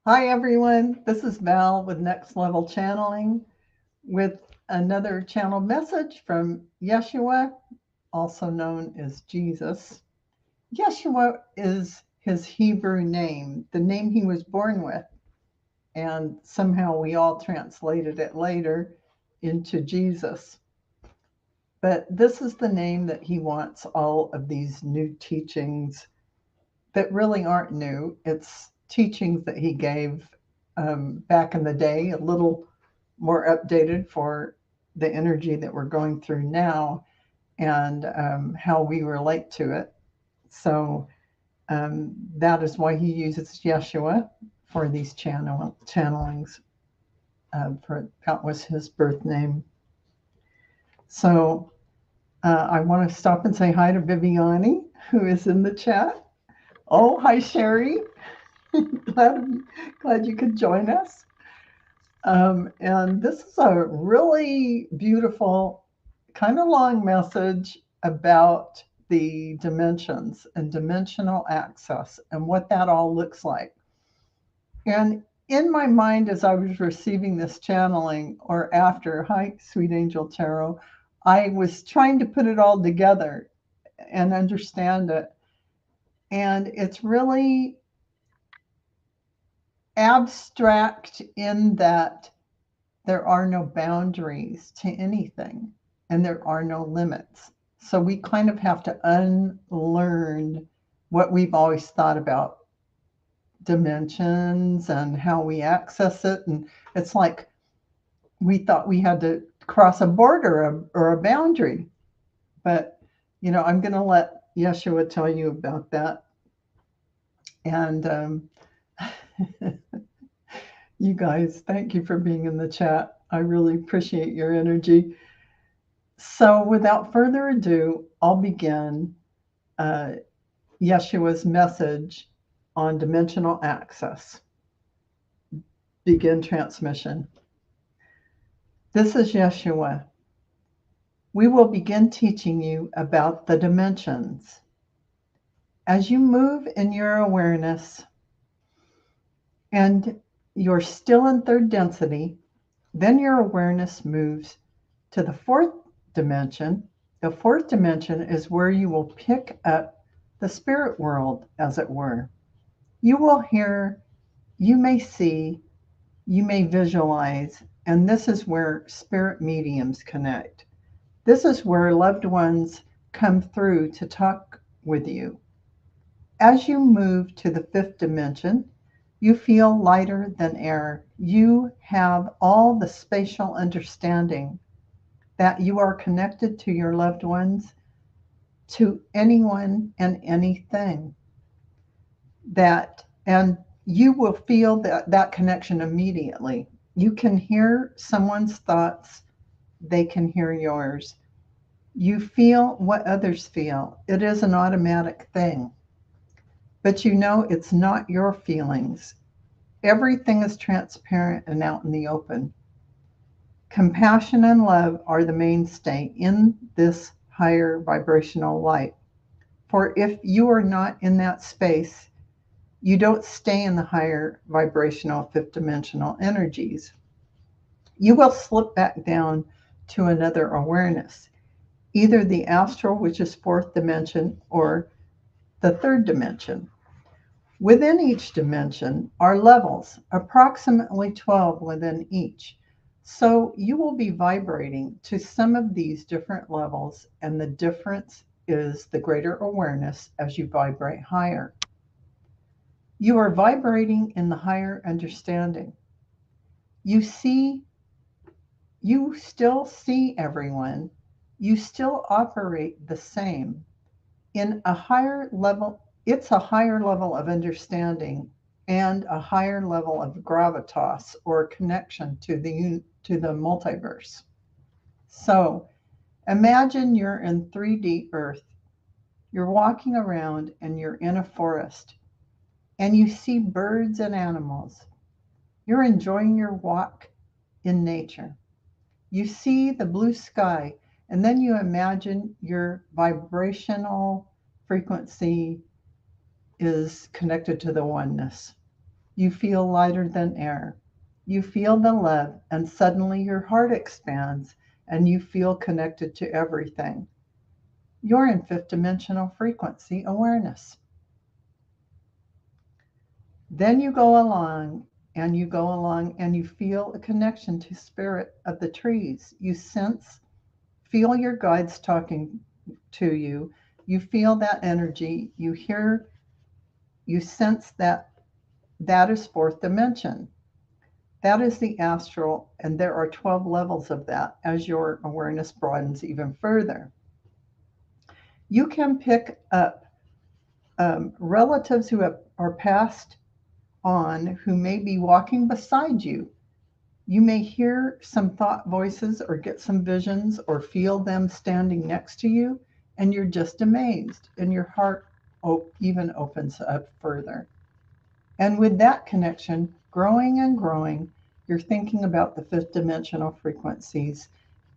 Hi, everyone. This is Val with Next Level Channeling with another channel message from Yeshua, also known as Jesus. Yeshua is his Hebrew name, the name he was born with, and somehow we all translated it later into Jesus. But this is the name that he wants all of these new teachings that really aren't new. It's teachings that he gave back in the day, a little more updated for the energy that we're going through now and how we relate to it. So that is why he uses Yeshua for these channelings. That was his birth name. So I want to stop and say hi to Viviani, who is in the chat. Oh, hi, Sherry. glad, glad you could join us. And this is a really beautiful, kind of long message about the dimensions and dimensional access and what that all looks like. And in my mind, as I was receiving this channeling, or after, hi, Sweet Angel Tarot, I was trying to put it all together and understand it. And it's really abstract in that there are no boundaries to anything and there are no limits. So we kind of have to unlearn what we've always thought about dimensions and how we access it. And it's like we thought we had to cross a border or a boundary. But, I'm going to let Yeshua tell you about that. And you guys, thank you for being in the chat. I really appreciate your energy. So, without further ado, I'll begin uh, Yeshua's message on dimensional access. Begin transmission. This is Yeshua. We will begin teaching you about the dimensions. As you move in your awareness and you're still in third density, then your awareness moves to the fourth dimension. The fourth dimension is where you will pick up the spirit world, as it were. You will hear, you may see, you may visualize, and this is where spirit mediums connect. This is where loved ones come through to talk with you. As you move to the fifth dimension, you feel lighter than air. You have all the spatial understanding that you are connected to your loved ones, to anyone and anything. And you will feel that connection immediately. You can hear someone's thoughts, they can hear yours. You feel what others feel. It is an automatic thing. But it's not your feelings. Everything is transparent and out in the open. Compassion and love are the mainstay in this higher vibrational light. For if you are not in that space, you don't stay in the higher vibrational fifth dimensional energies. You will slip back down to another awareness, either the astral, which is fourth dimension, or the third dimension. Within each dimension are levels, approximately 12 within each. So you will be vibrating to some of these different levels, and the difference is the greater awareness as you vibrate higher. You are vibrating in the higher understanding. You see, you still see everyone. You still operate the same. In a higher level, it's a higher level of understanding and a higher level of gravitas or connection to the multiverse. So imagine you're in 3D Earth. You're walking around and you're in a forest and you see birds and animals. You're enjoying your walk in nature. You see the blue sky, and then you imagine your vibrational frequency is connected to the oneness. You feel lighter than air. You feel the love, and suddenly your heart expands and you feel connected to everything. You're in fifth dimensional frequency awareness. Then you go along and you go along and you feel a connection to spirit of the trees. You feel your guides talking to you. You feel that energy. You sense that that is fourth dimension. That is the astral, and there are 12 levels of that as your awareness broadens even further. You can pick up relatives are passed on who may be walking beside you. You may hear some thought voices or get some visions or feel them standing next to you, and you're just amazed, and your heart even opens up further. And with that connection growing and growing, you're thinking about the fifth dimensional frequencies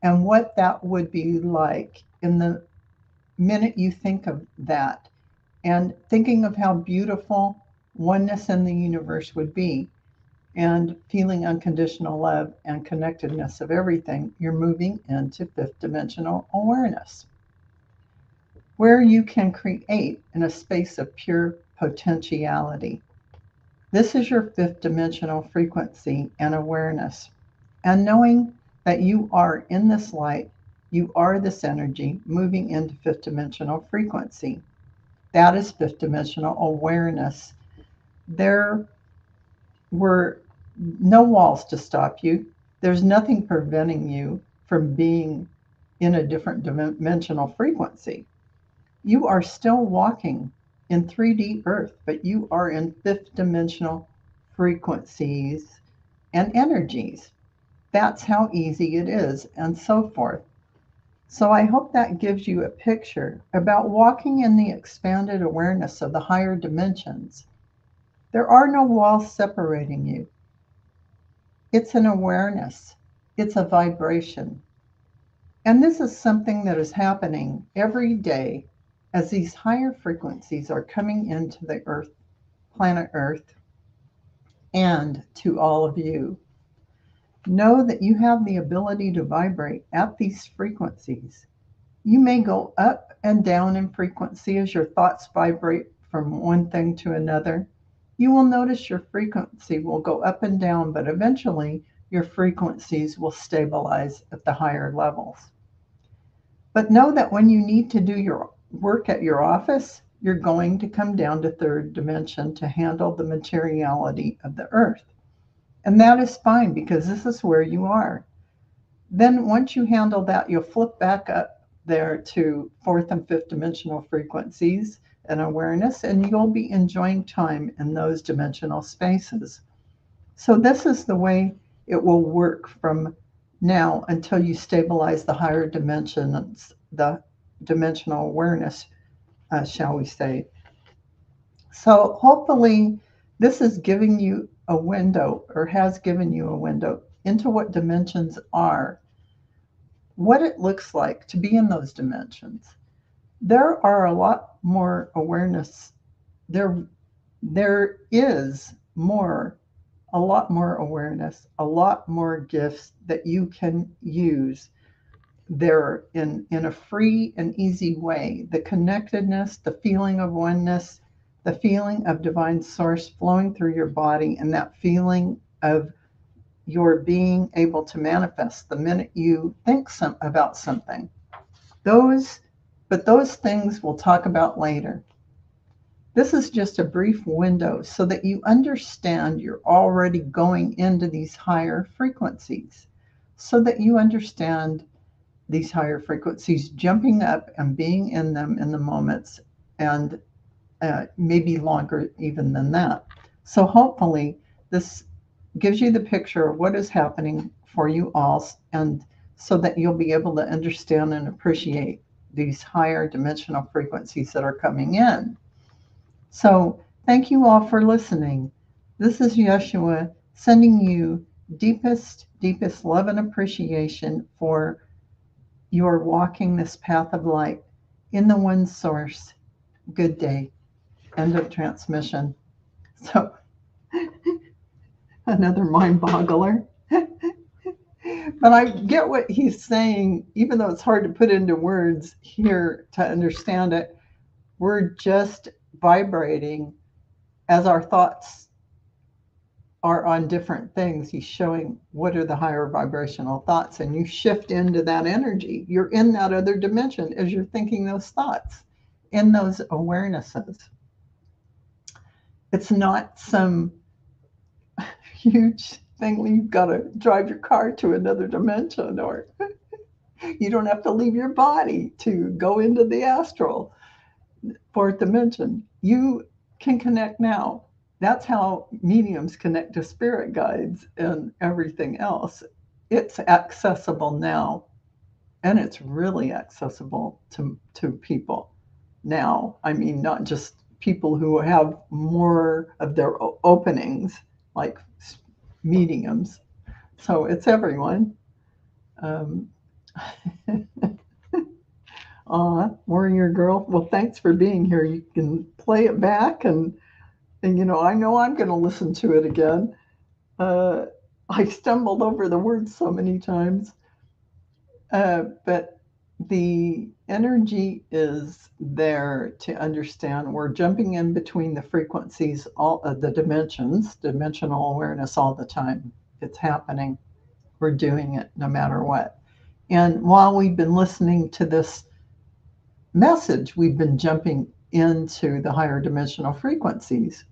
and what that would be like in the minute you think of that, and thinking of how beautiful oneness in the universe would be, and feeling unconditional love and connectedness of everything. You're moving into fifth dimensional awareness, where you can create in a space of pure potentiality. This is your fifth dimensional frequency and awareness. And knowing that you are in this light, you are this energy moving into fifth dimensional frequency. That is fifth dimensional awareness. There were no walls to stop you. There's nothing preventing you from being in a different dimensional frequency. You are still walking in 3D Earth, but you are in fifth dimensional frequencies and energies. That's how easy it is, and so forth. So I hope that gives you a picture about walking in the expanded awareness of the higher dimensions. There are no walls separating you. It's an awareness. It's a vibration. And this is something that is happening every day as these higher frequencies are coming into the earth, planet Earth, and to all of you. Know that you have the ability to vibrate at these frequencies. You may go up and down in frequency as your thoughts vibrate from one thing to another. You will notice your frequency will go up and down, but eventually your frequencies will stabilize at the higher levels. But know that when you need to do your work at your office, you're going to come down to third dimension to handle the materiality of the earth. And that is fine because this is where you are. Then once you handle that, you'll flip back up there to fourth and fifth dimensional frequencies and awareness, and you'll be enjoying time in those dimensional spaces. So this is the way it will work from now until you stabilize the higher dimensions, the dimensional awareness, shall we say. So hopefully this is giving you a window, or has given you a window into what dimensions are, what it looks like to be in those dimensions. There are a lot more awareness. There is more, a lot more awareness, a lot more gifts that you can use there in a free and easy way. The connectedness, the feeling of oneness, the feeling of divine source flowing through your body, and that feeling of your being able to manifest the minute you think about something. But those things we'll talk about later. This is just a brief window so that you understand you're already going into these higher frequencies, so that you understand these higher frequencies, jumping up and being in them in the moments, and maybe longer even than that. So hopefully this gives you the picture of what is happening for you all, and so that you'll be able to understand and appreciate these higher dimensional frequencies that are coming in. So thank you all for listening. This is Yeshua sending you deepest love and appreciation for your walking this path of light in the one source. Good day. End of transmission. So Another mind boggler. But I get what he's saying, even though it's hard to put into words here to understand it. We're just vibrating as our thoughts are on different things. He's showing what are the higher vibrational thoughts, and you shift into that energy. You're in that other dimension as you're thinking those thoughts, in those awarenesses. It's not some huge thing where you've got to drive your car to another dimension, or you don't have to leave your body to go into the astral fourth dimension. You can connect now. That's how mediums connect to spirit guides and everything else. It's accessible now, and it's really accessible to people now. I mean, not just people who have more of their openings, like mediums. So it's everyone. Um, Warrior Girl. Well, thanks for being here. You can play it back, and I know I'm going to listen to it again. I stumbled over the words so many times, but the energy is there to understand. We're jumping in between the frequencies, all of the dimensions, dimensional awareness all the time. It's happening. We're doing it no matter what. And while we've been listening to this message, we've been jumping into the higher dimensional frequencies.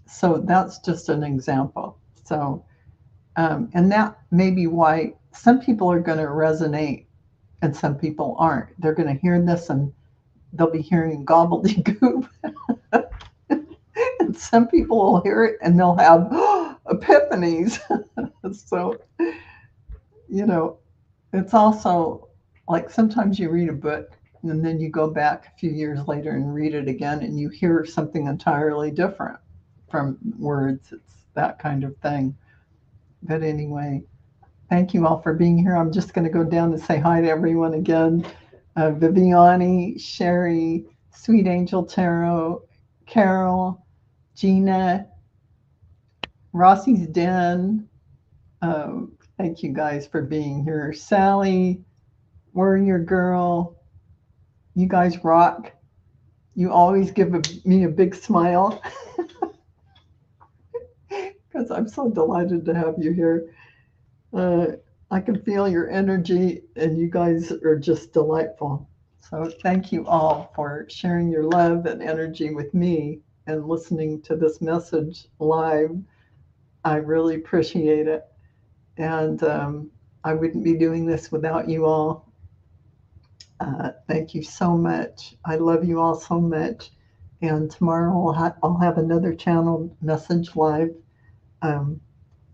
So that's just an example. So, and that may be why some people are going to resonate and some people aren't. They're going to hear this and they'll be hearing gobbledygook. And some people will hear it and they'll have epiphanies. So, it's also like sometimes you read a book and then you go back a few years later and read it again and you hear something entirely different from words. It's that kind of thing. But anyway, thank you all for being here. I'm just going to go down and say hi to everyone again. Viviani, Sherry, Sweet Angel Tarot, Carol, Gina, Rossi's Den. Thank you guys for being here. Sally, Warrior Girl, you guys rock. You always give me a big smile because I'm so delighted to have you here. I can feel your energy, and you guys are just delightful. So thank you all for sharing your love and energy with me and listening to this message live. I really appreciate it. And I wouldn't be doing this without you all. Thank you so much. I love you all so much. And tomorrow I'll have another channel message live.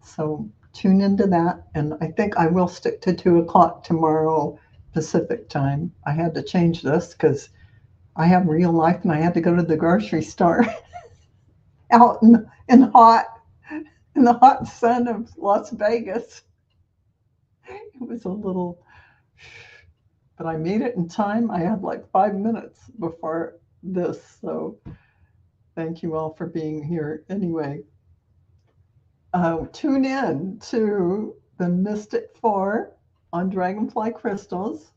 So tune into that. And I think I will stick to 2 o'clock tomorrow Pacific time. I had to change this because I have real life and I had to go to the grocery store out in the hot sun of Las Vegas. It was a little, but I made it in time. I had like 5 minutes before this. So thank you all for being here. Anyway, tune in to the Mystic 4 on Dragonfly Crystals.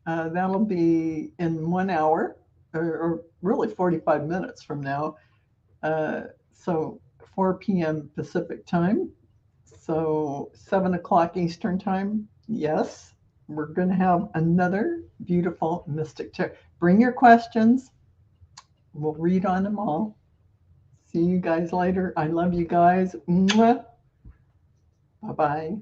That'll be in 1 hour, or really 45 minutes from now. So 4 p.m. Pacific time. So 7 o'clock Eastern time. Yes, we're going to have another beautiful mystic tarot. Bring your questions. We'll read on them all. See you guys later. I love you guys. Bye-bye.